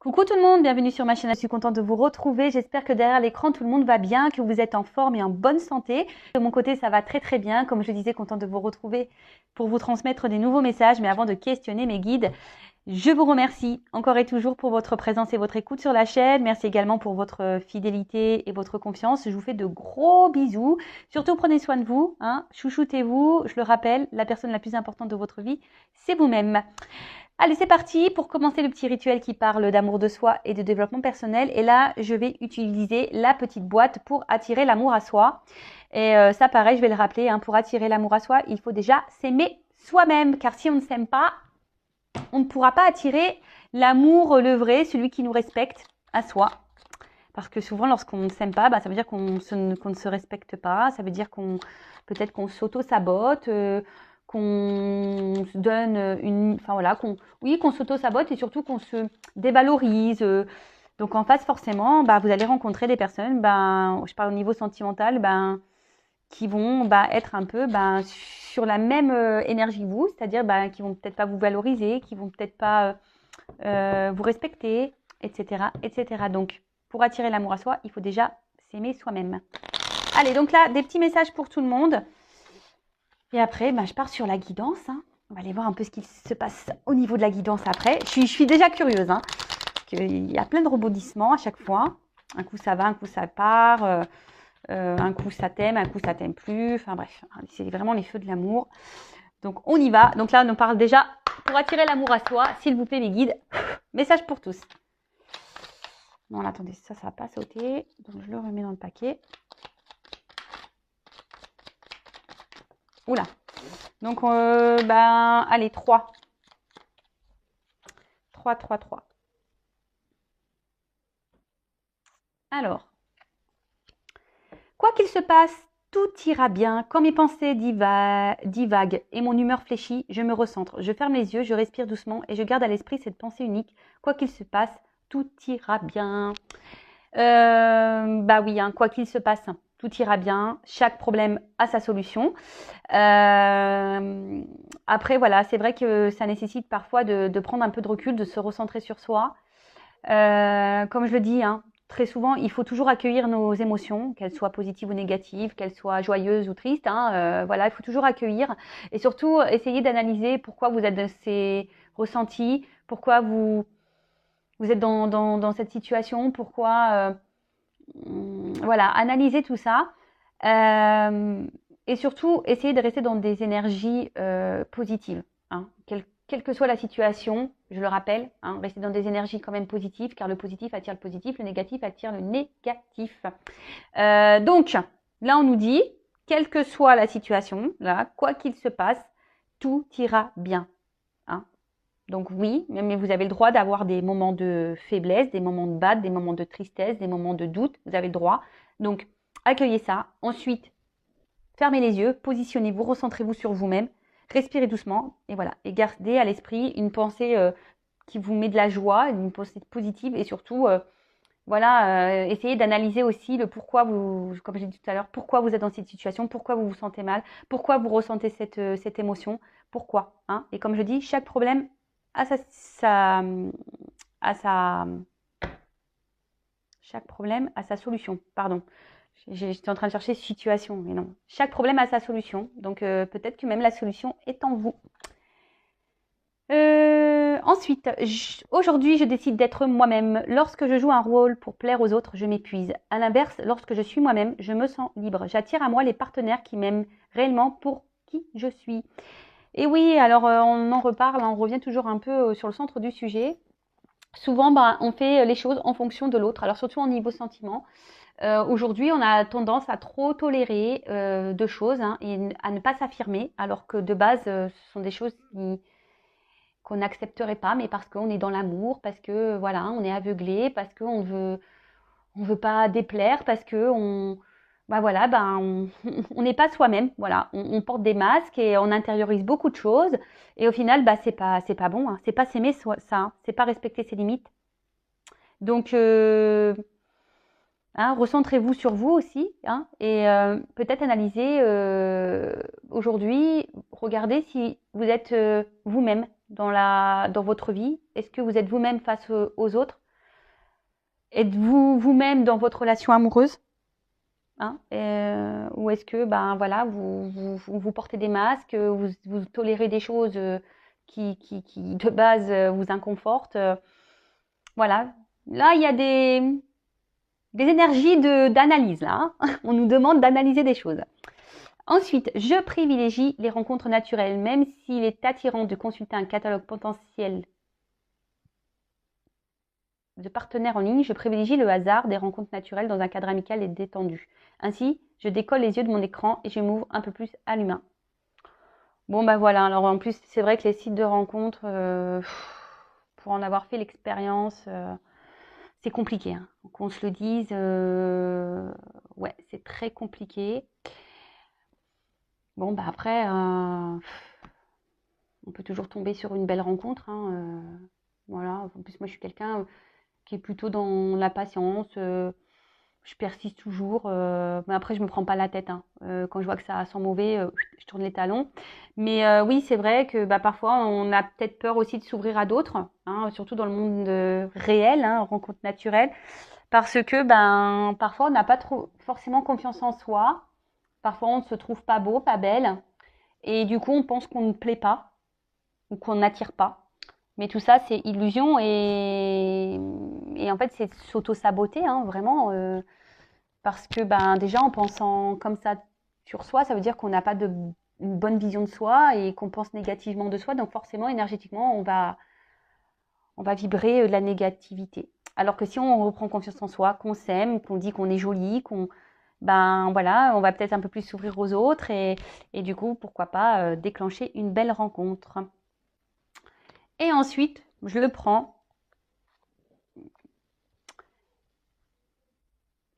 Coucou tout le monde, bienvenue sur ma chaîne. Je suis contente de vous retrouver. J'espère que derrière l'écran, tout le monde va bien, que vous êtes en forme et en bonne santé. De mon côté, ça va très très bien. Comme je disais, contente de vous retrouver pour vous transmettre des nouveaux messages. Mais avant de questionner mes guides, je vous remercie encore et toujours pour votre présence et votre écoute sur la chaîne. Merci également pour votre fidélité et votre confiance. Je vous fais de gros bisous. Surtout, prenez soin de vous, hein. Chouchoutez-vous. Je le rappelle, la personne la plus importante de votre vie, c'est vous-même. Allez, c'est parti pour commencer le petit rituel qui parle d'amour de soi et de développement personnel. Et là, je vais utiliser la petite boîte pour attirer l'amour à soi. Et ça, pareil, je vais le rappeler, hein, pour attirer l'amour à soi, il faut déjà s'aimer soi-même. Car si on ne s'aime pas, on ne pourra pas attirer l'amour, le vrai, celui qui nous respecte à soi. Parce que souvent, lorsqu'on ne s'aime pas, ça veut dire qu'on ne se respecte pas. Ça veut dire peut-être qu'on s'auto-sabote, qu'on se donne qu'on s'auto-sabote et surtout qu'on se dévalorise. Donc en face, forcément, vous allez rencontrer des personnes, je parle au niveau sentimental, qui vont être un peu sur la même énergie que vous, c'est-à-dire qui vont peut-être pas vous valoriser, qui vont peut-être pas vous respecter, etc., etc. Donc, pour attirer l'amour à soi, il faut déjà s'aimer soi-même. Allez, donc là, des petits messages pour tout le monde. Et après, je pars sur la guidance. Hein. On va aller voir un peu ce qui se passe au niveau de la guidance après. Je suis déjà curieuse. Hein, parce qu'il y a plein de rebondissements à chaque fois. Un coup, ça va, un coup, ça part. Un coup, ça t'aime, un coup, ça t'aime plus. Enfin bref, c'est vraiment les feux de l'amour. Donc, on y va. Donc là, on nous parle déjà pour attirer l'amour à soi. S'il vous plaît, mes guides. Message pour tous. Non, attendez, ça va pas sauter. Donc, je le remets dans le paquet. Oula. Donc, allez, 3. 3, 3, 3. Alors, quoi qu'il se passe, tout ira bien. Quand mes pensées divaguent et mon humeur fléchit, je me recentre. Je ferme les yeux, je respire doucement et je garde à l'esprit cette pensée unique. Quoi qu'il se passe, tout ira bien. Oui, hein, quoi qu'il se passe, tout ira bien. Chaque problème a sa solution. Après, voilà, c'est vrai que ça nécessite parfois de prendre un peu de recul, de se recentrer sur soi. Comme je le dis, hein, très souvent, il faut toujours accueillir nos émotions, qu'elles soient positives ou négatives, qu'elles soient joyeuses ou tristes. Hein, il faut toujours accueillir et surtout essayer d'analyser pourquoi vous êtes dans ces ressentis, pourquoi vous êtes dans cette situation, pourquoi... analyser tout ça. Et surtout, essayer de rester dans des énergies positives. Hein. Quelle que soit la situation, je le rappelle, hein, rester dans des énergies quand même positives, car le positif attire le positif, le négatif attire le négatif. Donc, là, on nous dit, quelle que soit la situation, là, quoi qu'il se passe, tout ira bien. Hein. Donc oui, mais vous avez le droit d'avoir des moments de faiblesse, des moments de bad, des moments de tristesse, des moments de doute. Vous avez le droit. Donc, accueillez ça. Ensuite, fermez les yeux, positionnez-vous, recentrez-vous sur vous-même, respirez doucement et voilà. Et gardez à l'esprit une pensée qui vous met de la joie, une pensée positive et surtout, essayez d'analyser aussi le pourquoi vous, comme j'ai dit tout à l'heure, pourquoi vous êtes dans cette situation, pourquoi vous vous sentez mal, pourquoi vous ressentez cette émotion, pourquoi. Hein. Et comme je dis, chaque problème chaque problème a sa solution. Pardon. J'étais en train de chercher situation, mais non. Chaque problème a sa solution. Donc, peut-être que même la solution est en vous. Ensuite, aujourd'hui, je décide d'être moi-même. Lorsque je joue un rôle pour plaire aux autres, je m'épuise. À l'inverse, lorsque je suis moi-même, je me sens libre. J'attire à moi les partenaires qui m'aiment réellement pour qui je suis. Et oui, alors on en reparle, on revient toujours un peu sur le centre du sujet. Souvent, on fait les choses en fonction de l'autre, alors surtout au niveau sentiment. Aujourd'hui, on a tendance à trop tolérer de choses et à ne pas s'affirmer, alors que de base, ce sont des choses qu'on n'accepterait pas, mais parce qu'on est dans l'amour, parce que voilà, on est aveuglé, parce qu'on veut pas déplaire, parce que on n'est pas soi-même, voilà, on porte des masques et on intériorise beaucoup de choses et au final c'est pas bon, hein. C'est pas s'aimer ça, hein. C'est pas respecter ses limites. Donc recentrez-vous sur vous aussi, hein, et peut-être analyser aujourd'hui, regardez si vous êtes vous-même dans votre vie. Est-ce que vous êtes vous-même face aux autres? Êtes-vous vous-même dans votre relation amoureuse, hein, ou est-ce que ben voilà, vous portez des masques, vous tolérez des choses qui de base vous inconfortent. Voilà. Là, il y a des énergies d'analyse là, hein. On nous demande d'analyser des choses. Ensuite, je privilégie les rencontres naturelles, même s'il est attirant de consulter un catalogue potentiel de partenaires en ligne, je privilégie le hasard des rencontres naturelles dans un cadre amical et détendu. Ainsi, je décolle les yeux de mon écran et je m'ouvre un peu plus à l'humain. Bon, bah voilà. Alors en plus, c'est vrai que les sites de rencontres, pour en avoir fait l'expérience, c'est compliqué, hein. Qu'on se le dise, ouais, c'est très compliqué. Bon, bah après, on peut toujours tomber sur une belle rencontre, hein, voilà. En plus, moi, je suis quelqu'un qui est plutôt dans la patience. Je persiste toujours. Mais après, je me prends pas la tête, hein. Quand je vois que ça sent mauvais, je tourne les talons. Mais oui, c'est vrai que bah, parfois, on a peut-être peur aussi de s'ouvrir à d'autres, hein, surtout dans le monde réel, hein, rencontre naturelle, parce que ben parfois, on n'a pas trop forcément confiance en soi. Parfois, on ne se trouve pas beau, pas belle, et du coup, on pense qu'on ne plaît pas ou qu'on n'attire pas. Mais tout ça, c'est illusion et en fait, c'est s'auto-saboter, hein, vraiment. Parce que ben, déjà, en pensant comme ça sur soi, ça veut dire qu'on n'a pas une bonne vision de soi et qu'on pense négativement de soi. Donc forcément, énergétiquement, on va vibrer de la négativité. Alors que si on reprend confiance en soi, qu'on s'aime, qu'on dit qu'on est joli, ben voilà, on va peut-être un peu plus s'ouvrir aux autres et du coup, pourquoi pas déclencher une belle rencontre. Et ensuite, je le prends,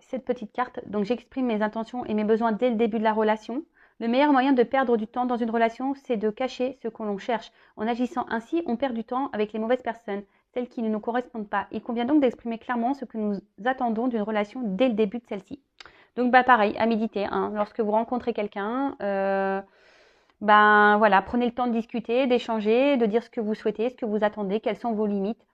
cette petite carte. Donc, j'exprime mes intentions et mes besoins dès le début de la relation. Le meilleur moyen de perdre du temps dans une relation, c'est de cacher ce que l'on cherche. En agissant ainsi, on perd du temps avec les mauvaises personnes, celles qui ne nous correspondent pas. Il convient donc d'exprimer clairement ce que nous attendons d'une relation dès le début de celle-ci. Donc, bah, pareil, à méditer, hein. Lorsque vous rencontrez quelqu'un, ben voilà, prenez le temps de discuter, d'échanger, de dire ce que vous souhaitez, ce que vous attendez, quelles sont vos limites.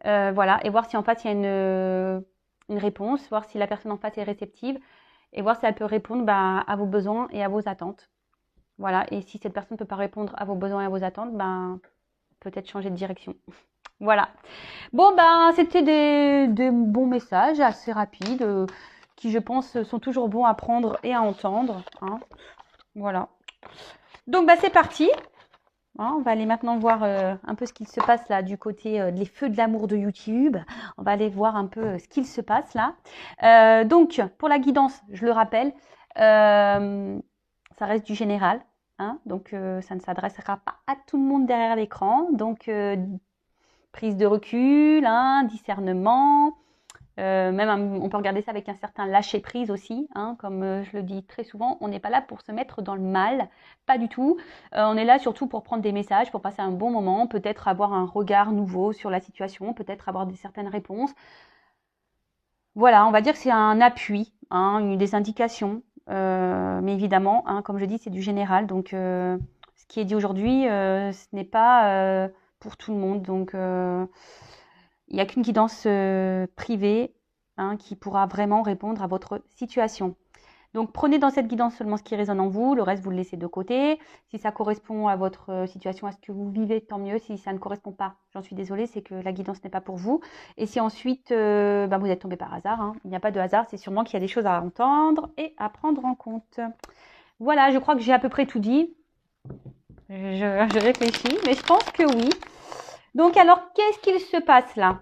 Voilà, et voir si en face il y a une réponse, voir si la personne en face est réceptive et voir si elle peut répondre bah, à vos besoins et à vos attentes. Voilà, et si cette personne ne peut pas répondre à vos besoins et à vos attentes, ben, peut-être changer de direction. Voilà. Bon, ben, c'était des bons messages assez rapides qui, je pense, sont toujours bons à prendre et à entendre, hein. Voilà. Donc, bah, c'est parti. Hein, on va aller maintenant voir un peu ce qu'il se passe là du côté des feux de l'amour de YouTube. On va aller voir un peu ce qu'il se passe là. Donc, pour la guidance, je le rappelle, ça reste du général. Hein, donc, ça ne s'adressera pas à tout le monde derrière l'écran. Donc, prise de recul, hein, discernement. Même on peut regarder ça avec un certain lâcher prise aussi, hein, comme je le dis très souvent, on n'est pas là pour se mettre dans le mal, pas du tout. On est là surtout pour prendre des messages, pour passer un bon moment, peut-être avoir un regard nouveau sur la situation, peut-être avoir certaines réponses. Voilà, on va dire que c'est un appui, hein, des indications, mais évidemment, hein, comme je dis, c'est du général, donc ce qui est dit aujourd'hui, ce n'est pas pour tout le monde, donc il n'y a qu'une guidance privée, hein, qui pourra vraiment répondre à votre situation. Donc prenez dans cette guidance seulement ce qui résonne en vous, le reste vous le laissez de côté. Si ça correspond à votre situation, à ce que vous vivez, tant mieux. Si ça ne correspond pas, j'en suis désolée, c'est que la guidance n'est pas pour vous. Et si ensuite ben, vous êtes tombé par hasard, hein, il n'y a pas de hasard, c'est sûrement qu'il y a des choses à entendre et à prendre en compte. Voilà, je crois que j'ai à peu près tout dit. Je réfléchis, mais je pense que oui. Donc alors, qu'est-ce qu'il se passe là?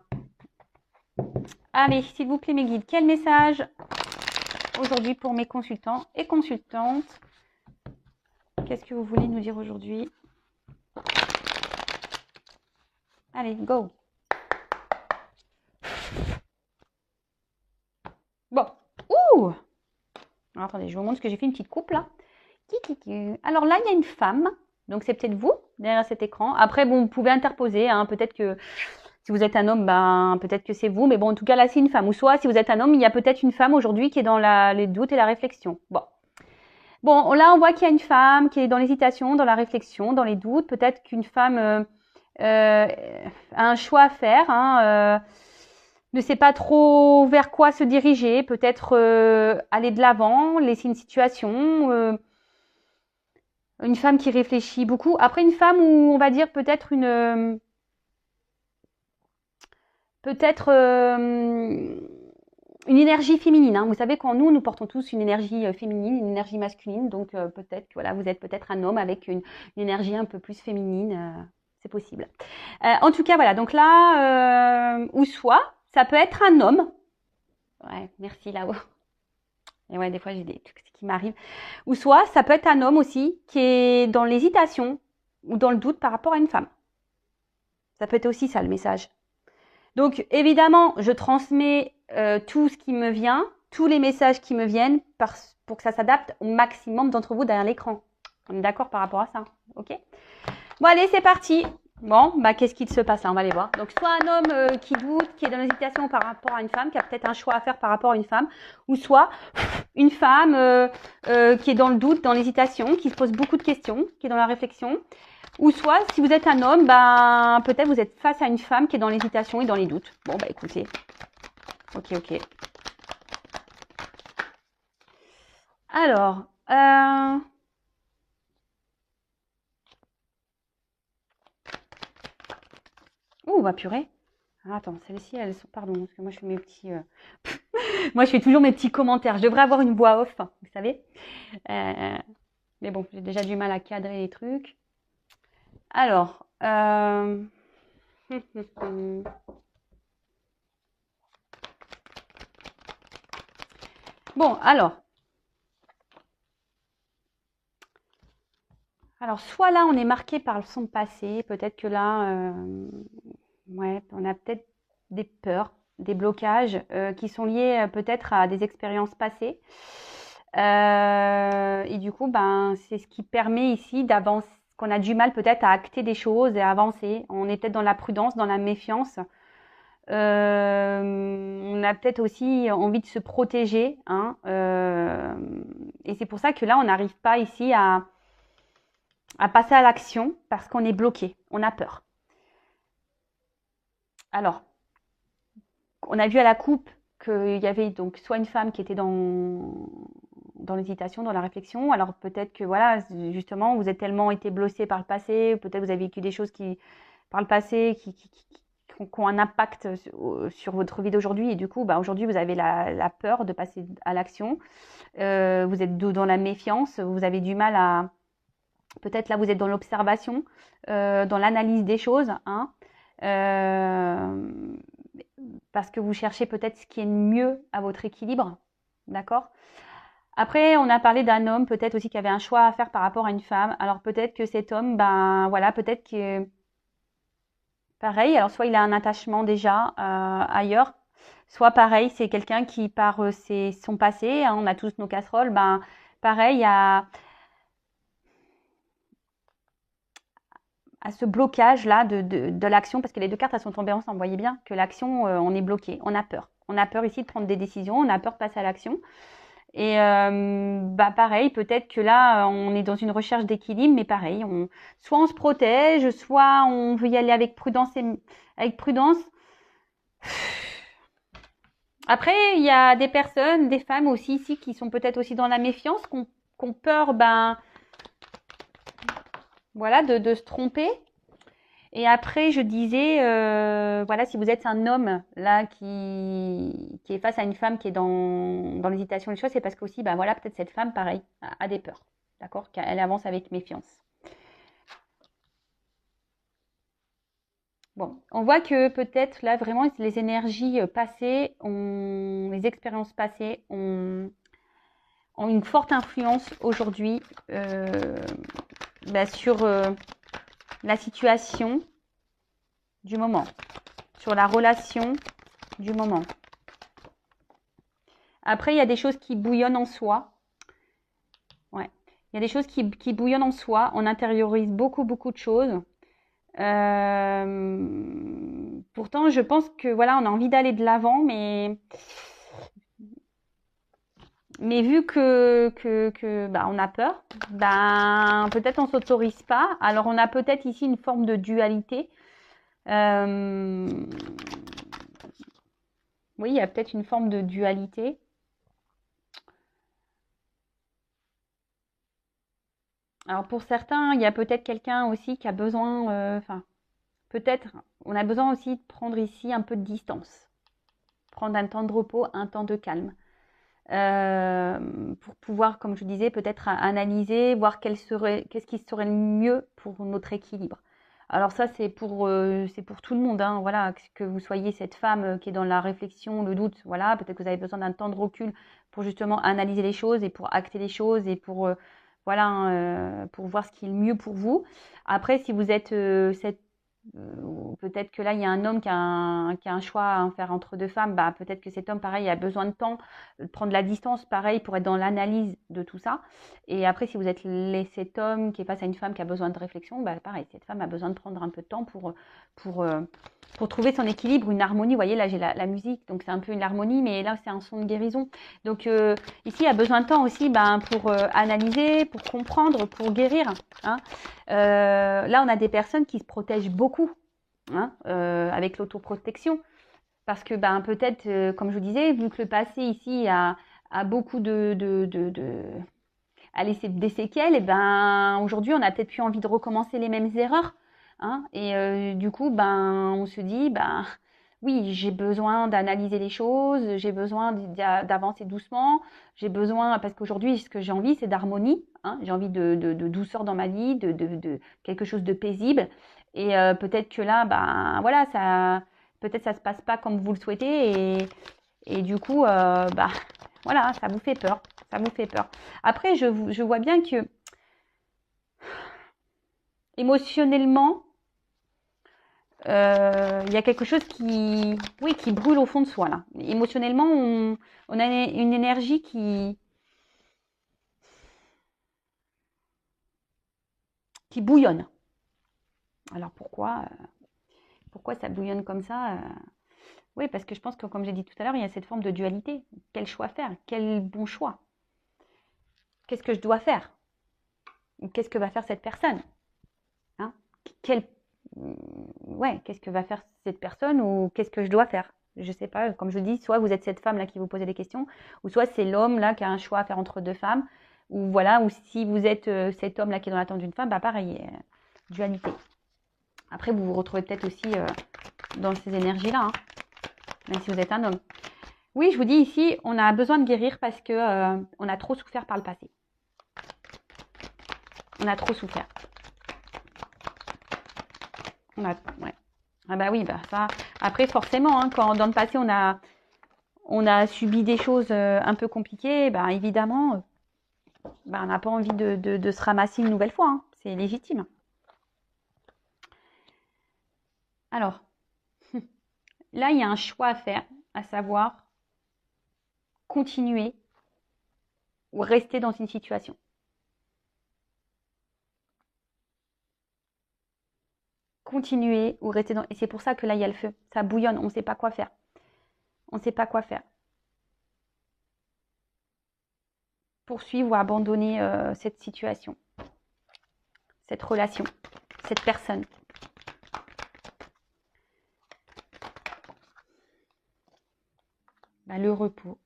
Allez, s'il vous plaît mes guides, quel message aujourd'hui pour mes consultants et consultantes? Qu'est-ce que vous voulez nous dire aujourd'hui? Allez, go! Bon, ouh! Alors, attendez, je vous montre ce que j'ai fait, une petite coupe là. Alors là, il y a une femme, donc c'est peut-être vous derrière cet écran. Après, bon, vous pouvez interposer, hein, peut-être que si vous êtes un homme, ben peut-être que c'est vous, mais bon, en tout cas là, c'est une femme. Ou soit, si vous êtes un homme, il y a peut-être une femme aujourd'hui qui est dans les doutes et la réflexion. Bon, là, on voit qu'il y a une femme qui est dans l'hésitation, dans la réflexion, dans les doutes. Peut-être qu'une femme a un choix à faire, hein, ne sait pas trop vers quoi se diriger, peut-être aller de l'avant, laisser une situation, une femme qui réfléchit beaucoup. Après, une femme où on va dire peut-être une énergie féminine. Hein. Vous savez qu'en nous portons tous une énergie féminine, une énergie masculine. Donc peut-être que voilà, vous êtes peut-être un homme avec une énergie un peu plus féminine. C'est possible. En tout cas, voilà. Donc là, ou soit, ça peut être un homme. Ouais, merci là-haut. Et ouais, des fois, j'ai des trucs qui m'arrivent. Ou soit, ça peut être un homme aussi qui est dans l'hésitation ou dans le doute par rapport à une femme. Ça peut être aussi ça, le message. Donc, évidemment, je transmets tout ce qui me vient, tous les messages qui me viennent pour que ça s'adapte au maximum d'entre vous derrière l'écran. On est d'accord par rapport à ça, ok? Bon, allez, c'est parti. Bon, bah, qu'est-ce qui se passe là? On va aller voir. Donc, soit un homme qui doute, qui est dans l'hésitation par rapport à une femme, qui a peut-être un choix à faire par rapport à une femme, ou soit une femme qui est dans le doute, dans l'hésitation, qui se pose beaucoup de questions, qui est dans la réflexion. Ou soit, si vous êtes un homme, ben, peut-être vous êtes face à une femme qui est dans l'hésitation et dans les doutes. Bon, bah écoutez. Ok. Alors, ouh, bah purée. Ah, attends, celles-ci, elles sont... Pardon, parce que moi, je fais mes petits... Moi, je fais toujours mes petits commentaires. Je devrais avoir une voix off, vous savez. Mais bon, j'ai déjà du mal à cadrer les trucs. Alors, bon, alors, soit là, on est marqué par son passé, peut-être que là, ouais, on a peut-être des peurs, des blocages qui sont liés peut-être à des expériences passées. Et du coup, ben, c'est ce qui permet ici d'avancer, qu'on a du mal peut-être à acter des choses et à avancer. On est peut-être dans la prudence, dans la méfiance. On a peut-être aussi envie de se protéger, hein, et c'est pour ça que là, on n'arrive pas ici à passer à l'action parce qu'on est bloqué, on a peur. Alors, on a vu à la coupe qu'il y avait donc soit une femme qui était dans l'hésitation, dans la réflexion. Alors peut-être que voilà, justement, vous êtes tellement été blessé par le passé, peut-être vous avez vécu des choses qui, par le passé, qui ont un impact sur votre vie d'aujourd'hui. Et du coup, bah, aujourd'hui, vous avez la peur de passer à l'action. Vous êtes dans la méfiance, vous avez du mal à... Peut-être là, vous êtes dans l'observation, dans l'analyse des choses, hein, parce que vous cherchez peut-être ce qui est mieux à votre équilibre, d'accord? Après, on a parlé d'un homme, peut-être aussi qui avait un choix à faire par rapport à une femme. Alors peut-être que cet homme, ben voilà, peut-être que pareil. Alors soit il a un attachement déjà ailleurs, soit pareil, c'est quelqu'un qui par son passé, hein, on a tous nos casseroles, ben pareil à ce blocage là de l'action, parce que les deux cartes elles sont tombées ensemble. Vous voyez bien que l'action, on est bloqué, on a peur. On a peur ici de prendre des décisions, on a peur de passer à l'action. Et bah pareil, peut-être que là, on est dans une recherche d'équilibre, mais pareil, soit on se protège, soit on veut y aller avec prudence. Après, il y a des personnes, des femmes aussi ici, qui sont peut-être aussi dans la méfiance, qui ont peur, ben, voilà, de se tromper. Et après, je disais, voilà, si vous êtes un homme là qui est face à une femme qui est dans l'hésitation des choses, c'est parce qu'aussi, ben voilà, peut-être cette femme, pareil, a des peurs, d'accord, qu'elle avance avec méfiance. Bon, on voit que peut-être là vraiment les énergies passées, les expériences passées ont une forte influence aujourd'hui sur la situation du moment, sur la relation du moment. Après, il y a des choses qui bouillonnent en soi. Ouais. Il y a des choses qui bouillonnent en soi. On intériorise beaucoup de choses. Pourtant, je pense que voilà, on a envie d'aller de l'avant, mais vu que bah, on a peur, ben peut-être on s'autorise pas. Alors on a peut-être ici une forme de dualité. Oui, il y a peut-être une forme de dualité. Alors pour certains, il y a peut-être quelqu'un aussi qui a besoin, enfin, peut-être, on a besoin aussi de prendre ici un peu de distance, prendre un temps de repos, un temps de calme, pour pouvoir, comme je disais, peut-être analyser, voir qu'est-ce qui serait le mieux pour notre équilibre. Alors ça, c'est pour tout le monde, hein, voilà, que vous soyez cette femme qui est dans la réflexion, le doute, voilà, peut-être que vous avez besoin d'un temps de recul pour justement analyser les choses et pour acter les choses et pour, voilà, pour voir ce qui est le mieux pour vous. Après, si vous êtes peut-être que là, il y a un homme qui a un choix à faire entre deux femmes, bah, peut-être que cet homme, pareil, a besoin de temps, de prendre la distance, pareil, pour être dans l'analyse de tout ça. Et après, si vous êtes cet homme qui est face à une femme qui a besoin de réflexion, bah, pareil, cette femme a besoin de prendre un peu de temps pour, euh, pour trouver son équilibre, une harmonie. Vous voyez, là, j'ai la musique, donc c'est un peu une harmonie, mais là, c'est un son de guérison. Donc, ici, il y a besoin de temps aussi ben, pour analyser, pour comprendre, pour guérir. Hein. Là, on a des personnes qui se protègent beaucoup hein, avec l'autoprotection. Parce que ben, peut-être, comme je vous disais, vu que le passé ici a beaucoup a laissé des séquelles, et ben, aujourd'hui, on a peut-être plus envie de recommencer les mêmes erreurs. Hein, et du coup, ben, on se dit, ben, oui, j'ai besoin d'analyser les choses, j'ai besoin d'avancer doucement, j'ai besoin, parce qu'aujourd'hui, ce que j'ai envie, c'est d'harmonie, hein, j'ai envie de douceur dans ma vie, de quelque chose de paisible. Et peut-être que là, ben, voilà, peut-être ça se passe pas comme vous le souhaitez, et du coup, bah, voilà, ça vous fait peur, ça vous fait peur. Après, je vois bien que émotionnellement, il y a quelque chose oui, qui brûle au fond de soi là. Émotionnellement, on a une énergie qui bouillonne. Alors pourquoi ça bouillonne comme ça Oui, parce que je pense que, comme j'ai dit tout à l'heure, il y a cette forme de dualité. Quel choix faire? Quel bon choix? Qu'est-ce que je dois faire? Ou qu'est-ce que va faire cette personne? Hein quel, ouais, qu'est-ce que va faire cette personne ou qu'est-ce que je dois faire? Je sais pas, comme je dis, soit vous êtes cette femme là qui vous posez des questions, ou soit c'est l'homme là qui a un choix à faire entre deux femmes, ou voilà, ou si vous êtes cet homme là qui est dans l'attente d'une femme, bah pareil, dualité. Après, vous vous retrouvez peut-être aussi dans ces énergies-là, hein, même si vous êtes un homme. Oui, je vous dis ici, on a besoin de guérir parce que on a trop souffert par le passé. On a trop souffert. Ouais. Ah bah oui, bah ça. Après, forcément, hein, quand dans le passé on a subi des choses un peu compliquées, bah évidemment, bah, on n'a pas envie de se ramasser une nouvelle fois. Hein. C'est légitime. Alors, là, il y a un choix à faire, à savoir continuer ou rester dans une situation. Continuer ou rester dans. Et c'est pour ça que là, il y a le feu. Ça bouillonne, on ne sait pas quoi faire. On ne sait pas quoi faire. Poursuivre ou abandonner cette situation, cette relation, cette personne. Ben, le repos.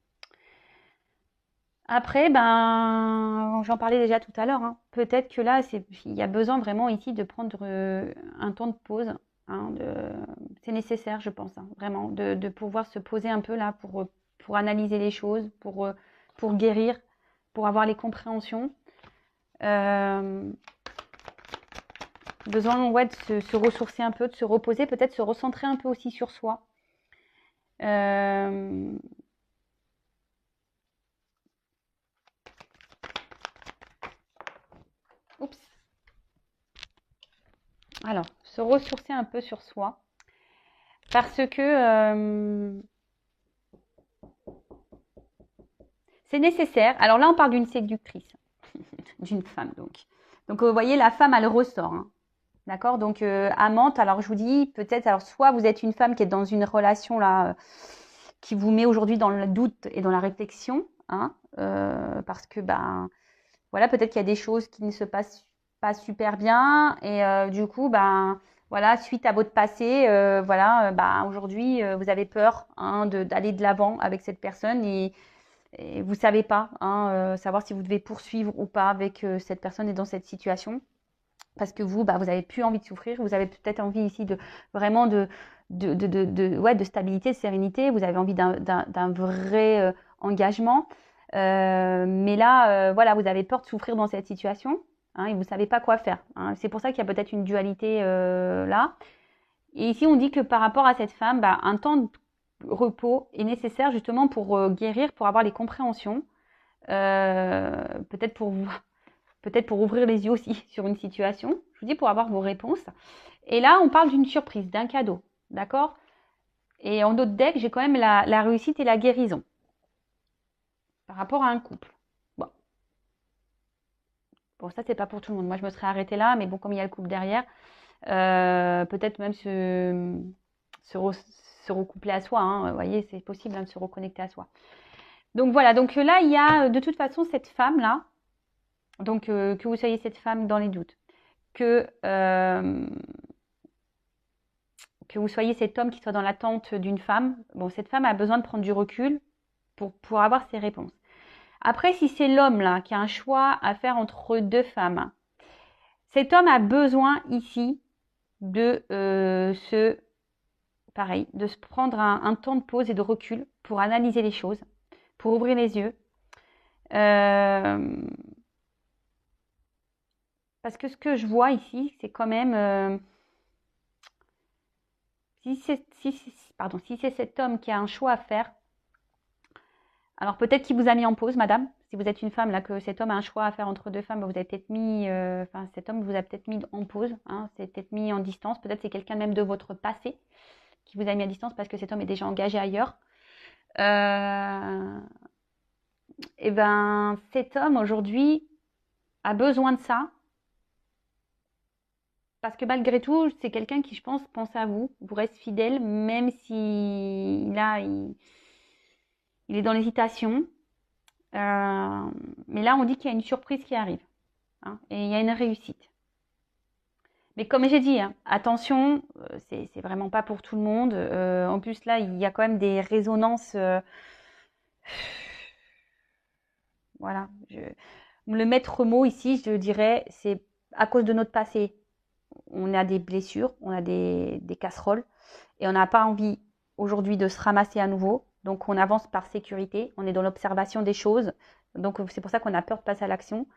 Après, ben, j'en parlais déjà tout à l'heure. Hein. Peut-être que là, il y a besoin vraiment ici de prendre un temps de pause. Hein, c'est nécessaire, je pense, hein, vraiment, de pouvoir se poser un peu là pour analyser les choses, pour guérir, pour avoir les compréhensions. Besoin ouais, de se ressourcer un peu, de se reposer, peut-être se recentrer un peu aussi sur soi. Oups. Alors, se ressourcer un peu sur soi. Parce que c'est nécessaire. Alors là, on parle d'une séductrice, d'une femme donc. Donc vous voyez, la femme, elle ressort. Hein. D'accord. Donc amante. Alors je vous dis peut-être. Alors soit vous êtes une femme qui est dans une relation là, qui vous met aujourd'hui dans le doute et dans la réflexion, hein, parce que ben voilà, peut-être qu'il y a des choses qui ne se passent pas super bien et du coup ben voilà, suite à votre passé, voilà, bah, aujourd'hui, vous avez peur hein, d'aller de l'avant avec cette personne et vous savez pas, hein, savoir si vous devez poursuivre ou pas avec cette personne et dans cette situation. Parce que vous, bah, vous avez plus envie de souffrir, vous avez peut-être envie ici de vraiment ouais, de stabilité, de sérénité, vous avez envie d'un vrai engagement. Mais là, voilà, vous avez peur de souffrir dans cette situation hein, et vous ne savez pas quoi faire. Hein. C'est pour ça qu'il y a peut-être une dualité là. Et ici, on dit que par rapport à cette femme, bah, un temps de repos est nécessaire justement pour guérir, pour avoir les compréhensions, peut-être pour vous, peut-être pour ouvrir les yeux aussi sur une situation. Je vous dis pour avoir vos réponses. Et là, on parle d'une surprise, d'un cadeau, d'accord? Et en autre deck, j'ai quand même la réussite et la guérison par rapport à un couple. Bon, bon ça, c'est pas pour tout le monde. Moi, je me serais arrêtée là, mais bon, comme il y a le couple derrière, peut-être même se recoupler à soi. Hein. Vous voyez, c'est possible hein, de se reconnecter à soi. Donc voilà, donc là, il y a de toute façon cette femme-là, donc que vous soyez cette femme dans les doutes, que vous soyez cet homme qui soit dans l'attente d'une femme, bon, cette femme a besoin de prendre du recul pour avoir ses réponses. Après, si c'est l'homme là qui a un choix à faire entre deux femmes, cet homme a besoin ici de pareil, de se prendre un temps de pause et de recul pour analyser les choses, pour ouvrir les yeux. Parce que ce que je vois ici, c'est quand même si c'est cet homme qui a un choix à faire, alors peut-être qu'il vous a mis en pause, madame. Si vous êtes une femme, là, que cet homme a un choix à faire entre deux femmes, vous avez peut-être mis, cet homme vous a peut-être mis en pause, hein, c'est peut-être mis en distance. Peut-être c'est quelqu'un même de votre passé qui vous a mis à distance parce que cet homme est déjà engagé ailleurs. Et ben, cet homme aujourd'hui a besoin de ça parce que malgré tout, c'est quelqu'un qui, je pense à vous, vous reste fidèle, même si là, il est dans l'hésitation. Mais là, on dit qu'il y a une surprise qui arrive. Hein, et il y a une réussite. Mais comme j'ai dit, hein, attention, c'est vraiment pas pour tout le monde. En plus, là, il y a quand même des résonances. Voilà. Le maître mot ici, je dirais, c'est à cause de notre passé. On a des blessures, on a des casseroles. Et on n'a pas envie aujourd'hui de se ramasser à nouveau. Donc, on avance par sécurité. On est dans l'observation des choses. Donc, c'est pour ça qu'on a peur de passer à l'action.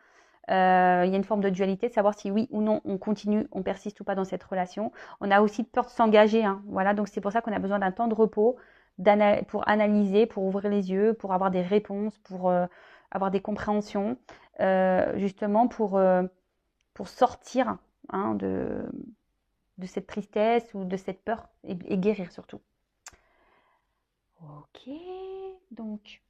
Il y a une forme de dualité, de savoir si oui ou non on continue, on persiste ou pas dans cette relation. On a aussi peur de s'engager. Hein. Voilà, donc c'est pour ça qu'on a besoin d'un temps de repos pour analyser, pour ouvrir les yeux, pour avoir des réponses, pour avoir des compréhensions, justement pour sortir hein, de cette tristesse ou de cette peur et guérir surtout. Ok, donc...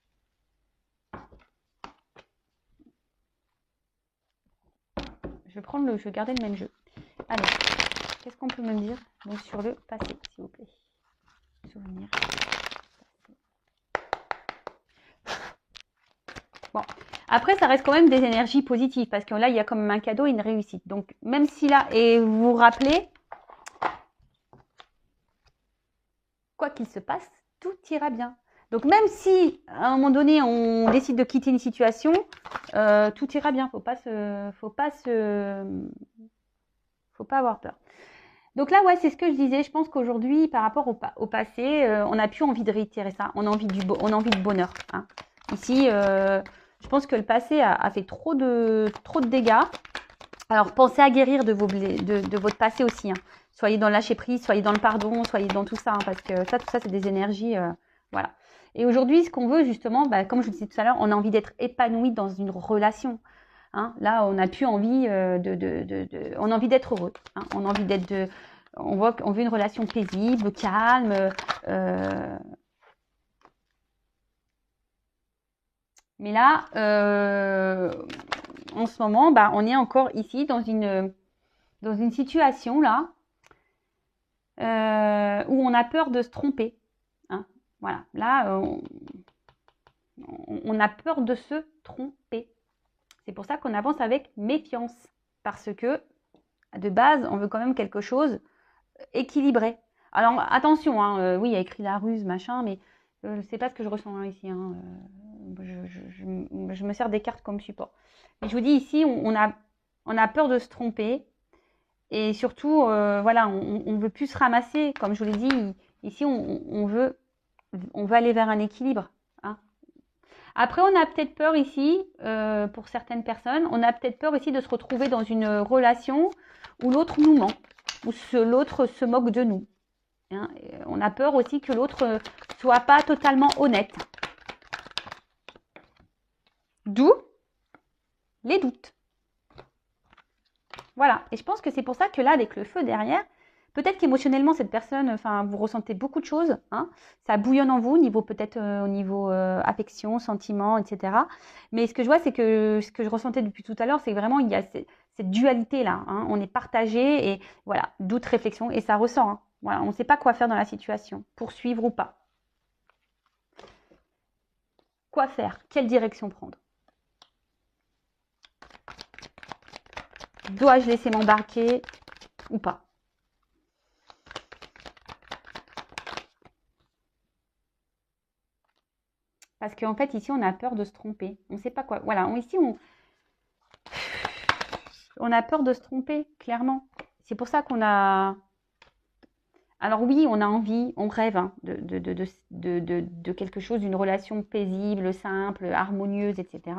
Je vais garder le même jeu. Alors, qu'est-ce qu'on peut me dire donc, sur le passé, s'il vous plaît? Souvenir. Bon, après, ça reste quand même des énergies positives parce que là, il y a quand même un cadeau et une réussite. Donc, même si là, et vous vous rappelez, quoi qu'il se passe, tout ira bien. Donc, même si à un moment donné, on décide de quitter une situation, tout ira bien. Faut pas avoir peur. Donc là, ouais, c'est ce que je disais. Je pense qu'aujourd'hui, par rapport au passé, on n'a plus envie de réitérer ça. On a envie de bonheur. Hein. Ici, je pense que le passé a fait trop de dégâts. Alors, pensez à guérir de votre passé aussi. Hein. Soyez dans le lâcher prise, soyez dans le pardon, soyez dans tout ça. Hein, parce que tout ça, c'est des énergies. Voilà. Et aujourd'hui, ce qu'on veut, justement, bah, comme je vous disais tout à l'heure, on a envie d'être épanoui dans une relation. Hein, là, on n'a plus envie on a envie d'être heureux. Hein, on a envie d'être on veut une relation paisible, calme. Mais là, en ce moment, bah, on est encore ici dans une situation là où on a peur de se tromper. Hein, voilà. Là, on a peur de se tromper. C'est pour ça qu'on avance avec méfiance. Parce que, de base, on veut quand même quelque chose équilibré. Alors attention, hein, oui, il y a écrit la ruse, machin, mais c'est pas ce que je ressens hein, ici. Hein. Je me sers des cartes comme support. Mais je vous dis ici, on a peur de se tromper. Et surtout, voilà, on veut plus se ramasser. Comme je vous l'ai dit, ici, on veut aller vers un équilibre. Hein. Après, on a peut-être peur ici, pour certaines personnes, on a peut-être peur ici de se retrouver dans une relation où l'autre nous ment, où l'autre se moque de nous. Hein. On a peur aussi que l'autre soit pas totalement honnête. D'où les doutes. Voilà. Et je pense que c'est pour ça que là, avec le feu derrière, peut-être qu'émotionnellement, cette personne, enfin, vous ressentez beaucoup de choses. Hein. Ça bouillonne en vous, peut-être au niveau affection, sentiment, etc. Mais ce que je vois, c'est que ce que je ressentais depuis tout à l'heure, c'est que vraiment, il y a cette dualité-là. Hein. On est partagé et voilà, doute, réflexion, et ça ressent. Hein. Voilà, on ne sait pas quoi faire dans la situation, poursuivre ou pas. Quoi faire? Quelle direction prendre? Dois-je laisser m'embarquer ou pas? Parce qu'en fait, ici, on a peur de se tromper. On ne sait pas quoi. Voilà, ici, on a peur de se tromper, clairement. C'est pour ça qu'on a... Alors oui, on a envie, on rêve hein, de quelque chose, d'une relation paisible, simple, harmonieuse, etc.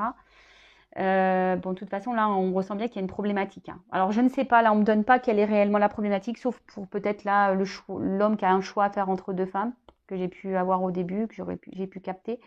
Bon, de toute façon, là, on ressent bien qu'il y a une problématique. Hein. Alors, je ne sais pas, là, on ne me donne pas quelle est réellement la problématique, sauf pour peut-être là, l'homme qui a un choix à faire entre deux femmes, que j'ai pu avoir au début, que j'ai pu capter.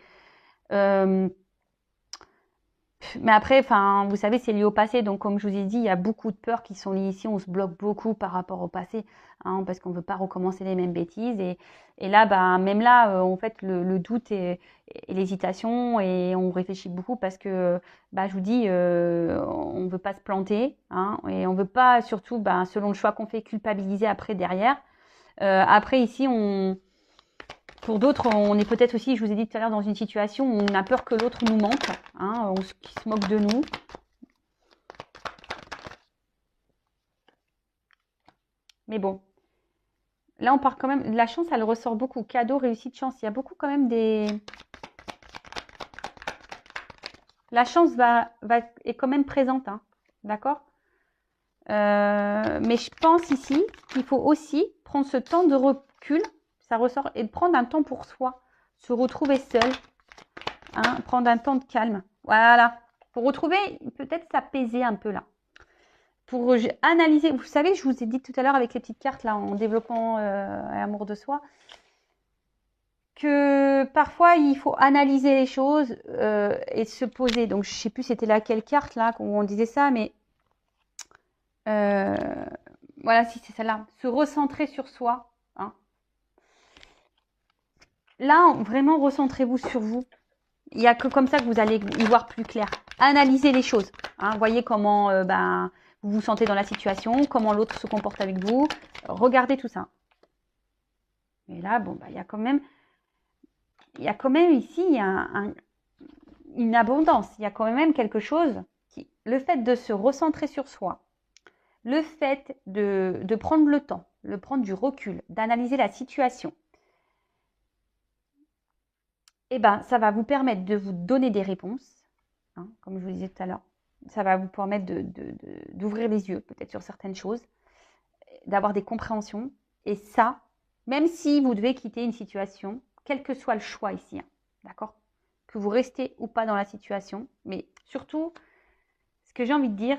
Mais après, enfin, vous savez, c'est lié au passé. Donc, comme je vous ai dit, il y a beaucoup de peurs qui sont liées ici. On se bloque beaucoup par rapport au passé, hein, parce qu'on ne veut pas recommencer les mêmes bêtises. Et là, bah, même là, en fait, le doute et l'hésitation, et on réfléchit beaucoup parce que, bah, je vous dis, on ne veut pas se planter, hein, et on ne veut pas, surtout, bah, selon le choix qu'on fait, culpabiliser après derrière. Après, ici, pour d'autres, on est peut-être aussi, je vous ai dit tout à l'heure, dans une situation où on a peur que l'autre nous manque, hein, qu'il se moque de nous. Mais bon, là on part quand même, la chance elle ressort beaucoup, cadeau, réussite, chance, il y a beaucoup quand même des... La chance est quand même présente, hein, d'accord mais je pense ici qu'il faut aussi prendre ce temps de recul, ça ressort, et de prendre un temps pour soi, se retrouver seul, hein, prendre un temps de calme. Voilà, pour retrouver, peut-être s'apaiser un peu là. Pour analyser, vous savez, je vous ai dit tout à l'heure avec les petites cartes là, en développant l'amour de soi, que parfois il faut analyser les choses et se poser. Donc je ne sais plus c'était laquelle carte là où on disait ça, mais voilà, si c'est celle-là, se recentrer sur soi. Hein. Là, vraiment, recentrez-vous sur vous. Il n'y a que comme ça que vous allez y voir plus clair. Analysez les choses. Hein. Voyez comment vous vous sentez dans la situation, comment l'autre se comporte avec vous. Regardez tout ça. Et là, bon, il y a quand même ici une abondance. Il y a quand même quelque chose le fait de se recentrer sur soi, le fait de prendre le temps, de prendre du recul, d'analyser la situation, eh ben, ça va vous permettre de vous donner des réponses, hein, comme je vous disais tout à l'heure. Ça va vous permettre d'ouvrir les yeux peut-être sur certaines choses, d'avoir des compréhensions. Et ça, même si vous devez quitter une situation, quel que soit le choix ici, hein, d'accord, que vous restez ou pas dans la situation, mais surtout, ce que j'ai envie de dire,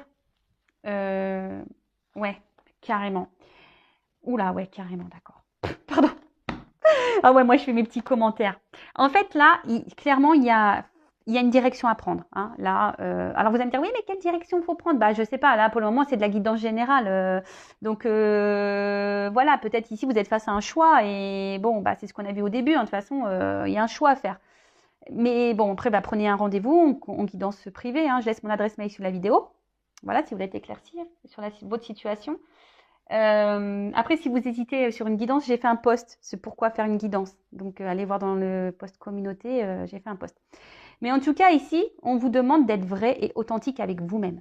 ouais, carrément. Oula, ouais, carrément, d'accord. Pardon. Ah ouais, moi je fais mes petits commentaires. En fait, là, clairement, il y a une direction à prendre. Hein. Là, alors vous allez me dire, oui, mais quelle direction il faut prendre? Bah, je sais pas. Là, pour le moment, c'est de la guidance générale. Donc voilà, peut-être ici vous êtes face à un choix et bon, bah c'est ce qu'on a vu au début. Hein. De toute façon, il y a un choix à faire. Mais bon, après, bah, prenez un rendez-vous en guidance privée. Hein. Je laisse mon adresse mail sous la vidéo. Voilà, si vous voulez éclaircir sur votre situation. Après, si vous hésitez sur une guidance, j'ai fait un post. C'est pourquoi faire une guidance. Donc, allez voir dans le post communauté, j'ai fait un post. Mais en tout cas, ici, on vous demande d'être vrai et authentique avec vous-même.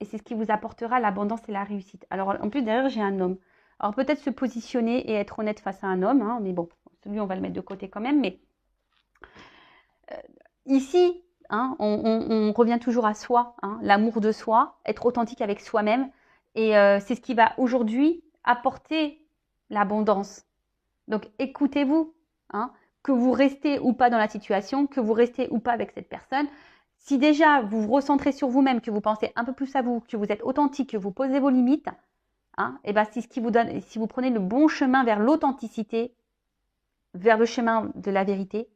Et c'est ce qui vous apportera l'abondance et la réussite. Alors, en plus, derrière, j'ai un homme. Alors peut-être se positionner et être honnête face à un homme, hein, mais bon, celui on va le mettre de côté quand même. Mais ici, hein, on revient toujours à soi, hein, l'amour de soi, être authentique avec soi-même. Et c'est ce qui va aujourd'hui apporter l'abondance. Donc écoutez-vous, hein, que vous restez ou pas dans la situation, que vous restez ou pas avec cette personne. Si déjà vous vous recentrez sur vous-même, que vous pensez un peu plus à vous, que vous êtes authentique, que vous posez vos limites, hein, et ben c'est ce qui vous donne, si vous prenez le bon chemin vers l'authenticité, vers le chemin de la vérité,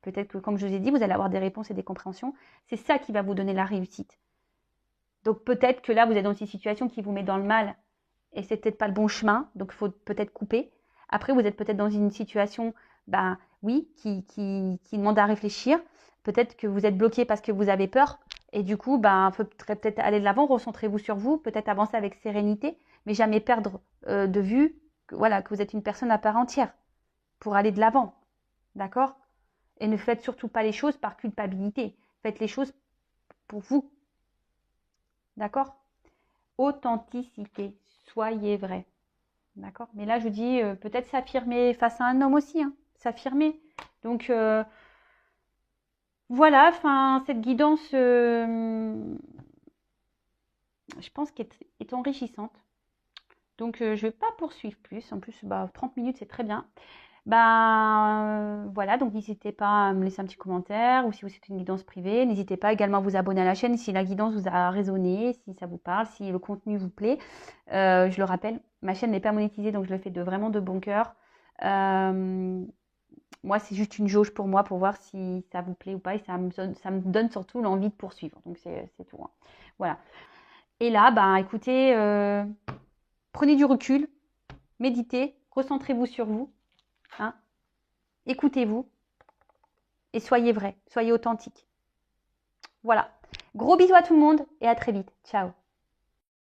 peut-être que comme je vous ai dit, vous allez avoir des réponses et des compréhensions. C'est ça qui va vous donner la réussite. Donc peut-être que là, vous êtes dans une situation qui vous met dans le mal et c'est peut-être pas le bon chemin, donc il faut peut-être couper. Après, vous êtes peut-être dans une situation, ben oui, qui demande à réfléchir. Peut-être que vous êtes bloqué parce que vous avez peur et du coup, ben, il faudrait peut-être aller de l'avant, recentrez-vous sur vous, peut-être avancer avec sérénité, mais jamais perdre de vue que, voilà, que vous êtes une personne à part entière pour aller de l'avant. D'accord? Et ne faites surtout pas les choses par culpabilité. Faites les choses pour vous. D'accord? Authenticité. Soyez vrai. D'accord? Mais là, je vous dis, peut-être s'affirmer face à un homme aussi. Hein, s'affirmer. Donc, voilà, enfin, cette guidance, je pense qu'elle est enrichissante. Donc, je ne vais pas poursuivre plus. En plus, 30 minutes, c'est très bien. Voilà, donc n'hésitez pas à me laisser un petit commentaire ou si vous êtes une guidance privée, n'hésitez pas également à vous abonner à la chaîne si la guidance vous a résonné, si ça vous parle, si le contenu vous plaît. Je le rappelle, ma chaîne n'est pas monétisée, donc je le fais vraiment de bon cœur. Moi, c'est juste une jauge pour moi pour voir si ça vous plaît ou pas et ça me donne surtout l'envie de poursuivre. Donc c'est tout. Hein. Voilà. Et là, écoutez, prenez du recul, méditez, recentrez-vous sur vous. Hein, écoutez-vous et soyez vrai, soyez authentique. Voilà. Gros bisous à tout le monde et à très vite. Ciao.